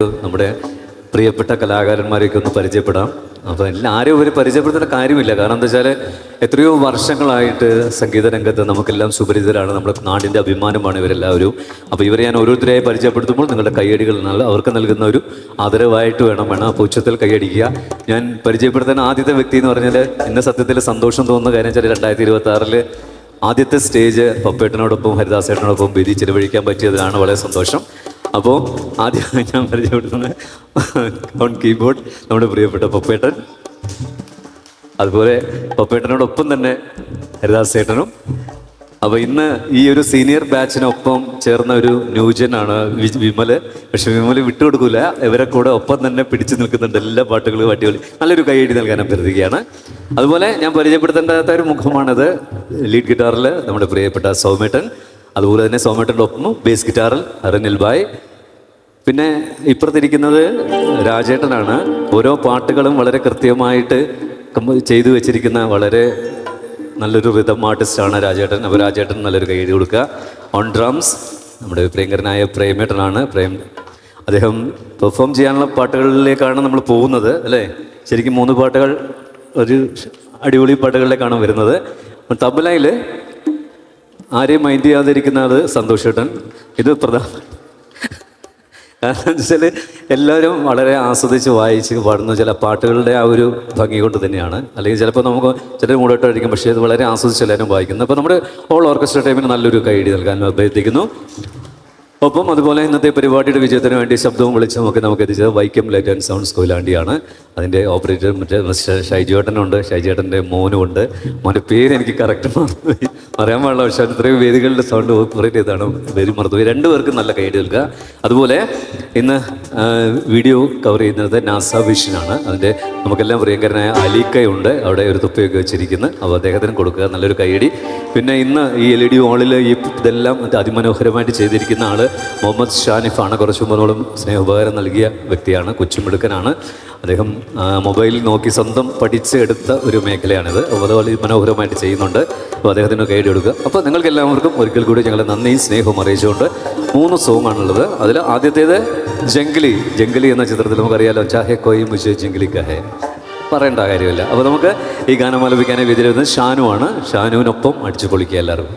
നമ്മുടെ പ്രിയപ്പെട്ട കലാകാരന്മാരെയൊക്കെ ഒന്ന് പരിചയപ്പെടാം. അപ്പോൾ ആരെയും ഒരു പരിചയപ്പെടുത്തേണ്ട കാര്യമില്ല. കാരണം എന്താ വെച്ചാൽ എത്രയോ വർഷങ്ങളായിട്ട് സംഗീത രംഗത്ത് നമുക്കെല്ലാം സുപരിചിതരാണ്. നമ്മുടെ നാടിൻ്റെ അഭിമാനമാണ് ഇവരെല്ലാവരും. അപ്പോൾ ഇവരെ ഞാൻ ഓരോരുത്തരെയായി പരിചയപ്പെടുത്തുമ്പോൾ നിങ്ങളുടെ കൈയടികൾ അവർക്ക് നൽകുന്ന ഒരു ആദരവായിട്ട് വേണം. അപ്പോൾ ഉച്ചത്തിൽ കൈയടിക്കുക. ഞാൻ പരിചയപ്പെടുത്തുന്ന ആദ്യത്തെ വ്യക്തി എന്ന് പറഞ്ഞാൽ ഇന്ന സത്യത്തിൽ സന്തോഷം തോന്നുന്ന കാര്യം വെച്ചാൽ 2026 ആദ്യത്തെ സ്റ്റേജ് പപ്പേട്ടനോടൊപ്പം ഹരിദാസേട്ടനോടൊപ്പം വേദി ചിലവഴിക്കാൻ പറ്റിയതിലാണ് വളരെ സന്തോഷം. അപ്പോൾ ആദ്യമായി ഞാൻ പരിചയപ്പെടുത്തുന്നത് ഓൺ കീബോർഡ് നമ്മുടെ പ്രിയപ്പെട്ട പപ്പേട്ടൻ, അതുപോലെ പപ്പേട്ടനോടൊപ്പം തന്നെ ഹരിദാസേട്ടനും. അപ്പോൾ ഇന്ന് ഈ ഒരു സീനിയർ ബാച്ചിനൊപ്പം ചേർന്ന ഒരു ന്യൂജനാണ് വിമല്. പക്ഷെ വിമല് വിട്ടുകൊടുക്കില്ല, ഇവരെ കൂടെ ഒപ്പം തന്നെ പിടിച്ചു നിൽക്കുന്നുണ്ട്. എല്ലാ പാട്ടുകളും അടിപൊളി. നല്ലൊരു കൈയടി നൽകാൻ അഭ്യർത്ഥിക്കുകയാണ്. അതുപോലെ ഞാൻ പരിചയപ്പെടുത്തേണ്ടാത്ത ഒരു മുഖമാണിത്. ലീഡ് ഗിറ്റാറിൽ നമ്മുടെ പ്രിയപ്പെട്ട സൗമേട്ടൻ, അതുപോലെ തന്നെ സൗമേട്ടൻ്റെ ഒപ്പം ബേസ് ഗിറ്റാറിൽ അരനിൽ ബായ്. പിന്നെ ഇപ്പുറത്തിരിക്കുന്നത് രാജേട്ടനാണ്. ഓരോ പാട്ടുകളും വളരെ കൃത്യമായിട്ട് ചെയ്തു വെച്ചിരിക്കുന്ന വളരെ നല്ലൊരു റിതം ആർട്ടിസ്റ്റാണ് രാജേട്ടൻ. അപ്പോൾ രാജേട്ടൻ നല്ലൊരു കൈയ്യടി കൊടുക്കുക. ഓൺ ഡ്രംസ് നമ്മുടെ പ്രിയങ്കരനായ പ്രേമേട്ടനാണ്. അദ്ദേഹം പെർഫോം ചെയ്യാനുള്ള പാട്ടുകളിലേക്കാണ് നമ്മൾ പോകുന്നത്, അല്ലേ? ശരിക്കും 3 പാട്ടുകൾ ഒരു അടിപൊളി പാട്ടുകളിലേക്കാണ് വരുന്നത്. തബലയിൽ ആരെയും മൈൻഡ് ചെയ്യാതിരിക്കുന്ന ആൾ സന്തോഷേട്ടൻ. ഇത് പ്രധാന കാരണം വെച്ചാൽ എല്ലാവരും വളരെ ആസ്വദിച്ച് വായിച്ച് പാടുന്ന ചില പാട്ടുകളുടെ ആ ഒരു ഭംഗി കൊണ്ട് തന്നെയാണ്. അല്ലെങ്കിൽ ചിലപ്പോൾ നമുക്ക് ചില മൂടോട്ടായിരിക്കും, പക്ഷേ ഇത് വളരെ ആസ്വദിച്ച് എല്ലാവരും വായിക്കുന്നത്. അപ്പോൾ നമ്മുടെ ഓൾ ഓർക്കസ്ട്ര ടൈമിന് നല്ലൊരു കൈയടി നൽകാൻ അഭ്യർത്ഥിക്കുന്നു. ഒപ്പം അതുപോലെ ഇന്നത്തെ പരിപാടിയുടെ വിജയത്തിന് വേണ്ടി ശബ്ദവും വിളിച്ചുമൊക്കെ നമുക്ക് എത്തിച്ചത് വൈക്കം ലൈറ്റ് ആൻഡ് സൗണ്ട്സ് കൊയിലാണ്ടിയാണ്. അതിൻ്റെ ഓപ്പറേറ്റർ മിസ്റ്റർ ഷൈജേട്ടനുണ്ട്. ഷൈജേട്ടൻ്റെ മോനുമുണ്ട്. മോൻ്റെ പേര് എനിക്ക് കറക്റ്റ് അറിയാൻ പാടില്ല, പക്ഷേ ഇത്രയും വേദികളുടെ സൗണ്ട് ഓപ്പറേറ്റ് ചെയ്താണ് പേര് മറന്നുപോയി. 2 പേർക്ക് നല്ല കൈയടി നൽകുക. അതുപോലെ ഇന്ന് വീഡിയോ കവർ ചെയ്യുന്നത് നാസ വിഷനാണ്. അതിൻ്റെ നമുക്കെല്ലാം പ്രിയങ്കരനായ അലീക്കയുണ്ട് അവിടെ ഒരു തുപ്പയൊക്കെ വെച്ചിരിക്കുന്നത്. അപ്പോൾ അദ്ദേഹത്തിന് കൊടുക്കുക നല്ലൊരു കൈയടി. പിന്നെ ഇന്ന് ഈ LED വാളിൽ ഇതെല്ലാം അതിമനോഹരമായിട്ട് ചെയ്തിരിക്കുന്ന ആൾ മുഹമ്മദ് ഷാനിഫാണ്. കുറച്ച് മുമ്പോളം സ്നേഹോപകാരം നൽകിയ വ്യക്തിയാണ്. കൊച്ചുമിടുക്കനാണ് അദ്ദേഹം. മൊബൈലിൽ നോക്കി സ്വന്തം പഠിച്ചെടുത്ത ഒരു മേഖലയാണിത്. അതുപോലെ മനോഹരമായിട്ട് ചെയ്യുന്നുണ്ട്. അപ്പോൾ അദ്ദേഹത്തിന് കൈയടി കൊടുക്കുക. അപ്പോൾ നിങ്ങൾക്ക് എല്ലാവർക്കും ഒരിക്കൽ കൂടി ഞങ്ങളുടെ നന്ദിയും സ്നേഹവും അറിയിച്ചുകൊണ്ട് 3 സോങ്ങാണുള്ളത്. അതിൽ ആദ്യത്തേത് ജംഗലി എന്ന ചിത്രത്തിൽ നമുക്കറിയാലോ, ചാഹെ കോയി മുझे ജംഗലി കഹേ, പറയേണ്ട കാര്യമില്ല. അപ്പോൾ നമുക്ക് ഈ ഗാനം ആലപിക്കാനായി വേദിയിൽ വരുന്നത് ഷാനുവാണ്. ഷാനുവിനൊപ്പം അടിച്ചു പൊളിക്കുക എല്ലാവരും.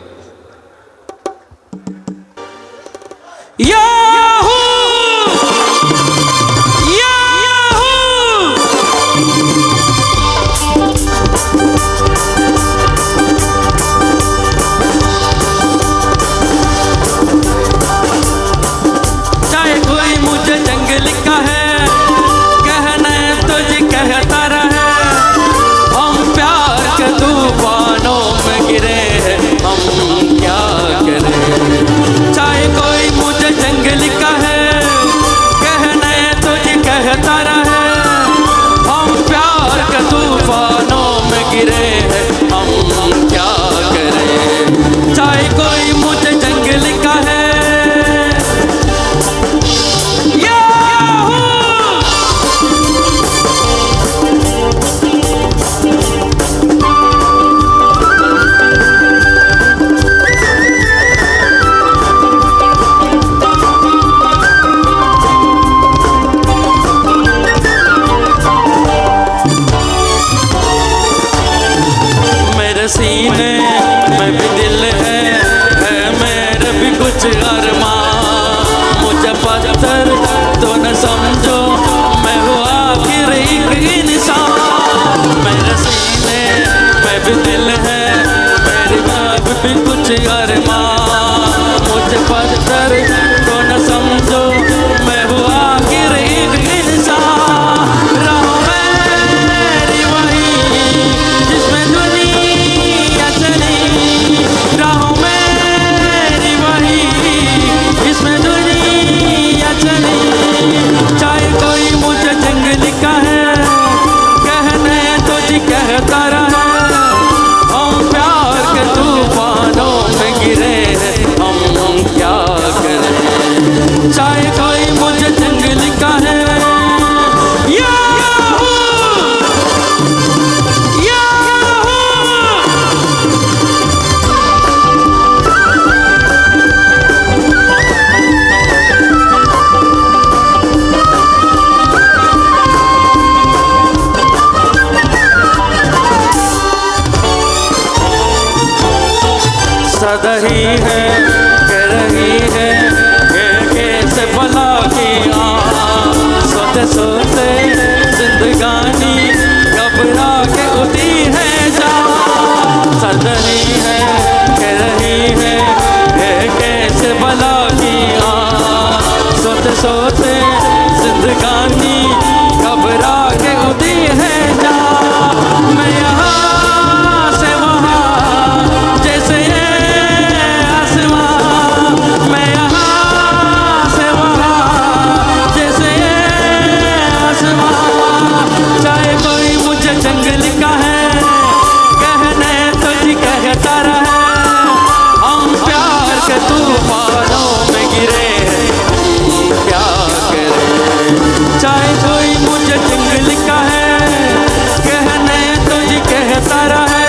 सीने में भी दिल है मेरे भी कुछ अरमां, मुझे पत्थर तो न समझो, मैं हुआ आखिर एक इंसान। मेरे सीने में भी दिल है मेरी भी कुछ अरमां, मुझे पत्थर तो न समझो, मैं हुआ आखिर एक इंसान। राहों मेरी वही जिसमें राहों मेरी वही इसमें दुनिया चली, चाहे कोई मुझे जंगली कहे, कहने तो जी कहता रहे, सोते जिंदगानी घबरा के उदी है जा मैं यहाँ से वहाँ जैसे ये आसमां मैं यहाँ से वहाँ जैसे ये आसमां चाहे कोई मुझे जंगल का है कहने तो जी कहता रहे हम प्यार के तूफानों में गिरे क्या करें चाहे कोई मुझे जंगल का है कहने तो जी कहता रहे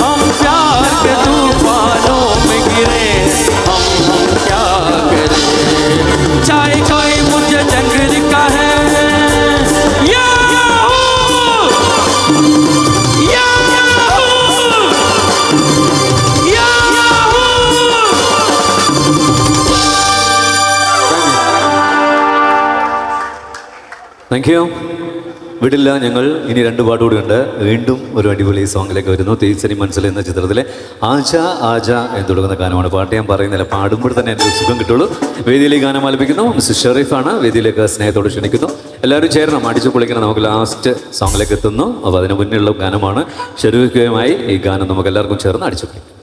हम प्यार के तूफानों में गिरे हम क्या करें चाहे कोई मुझे जंगल का है താങ്ക് യു. വിടില്ല ഞങ്ങൾ ഇനി 2 പാട്ട് കൂടിയുണ്ട്. വീണ്ടും ഒരു അടിപൊളി സോങ്ങിലേക്ക് വരുന്നു. തേച്ചരി മനസ്സിൽ എന്ന ചിത്രത്തിലെ ആജ ആജ എന്ന് തുടങ്ങുന്ന ഗാനമാണ്. പാട്ട് ഞാൻ പറയുന്നില്ല, പാടുമ്പോൾ തന്നെ എൻ്റെ സുഖം കിട്ടുള്ളൂ. വേദിയിലേക്ക് ഗാനം ആലപിക്കുന്നു മിസ്റ്റർ ഷെറീഫാണ്. വേദിയിലേക്ക് സ്നേഹത്തോട് ക്ഷണിക്കുന്നു. എല്ലാവരും ചേരണം, അടിച്ചു പൊളിക്കണം. നമുക്ക് ലാസ്റ്റ് സോങ്ങിലേക്ക് എത്തുന്നു. അപ്പോൾ അതിന് മുന്നിലുള്ള ഗാനമാണ്. ഷെറീഫുമായി ഈ ഗാനം നമുക്ക് എല്ലാവർക്കും ചേർന്ന് അടിച്ചു പൊളിക്കാം.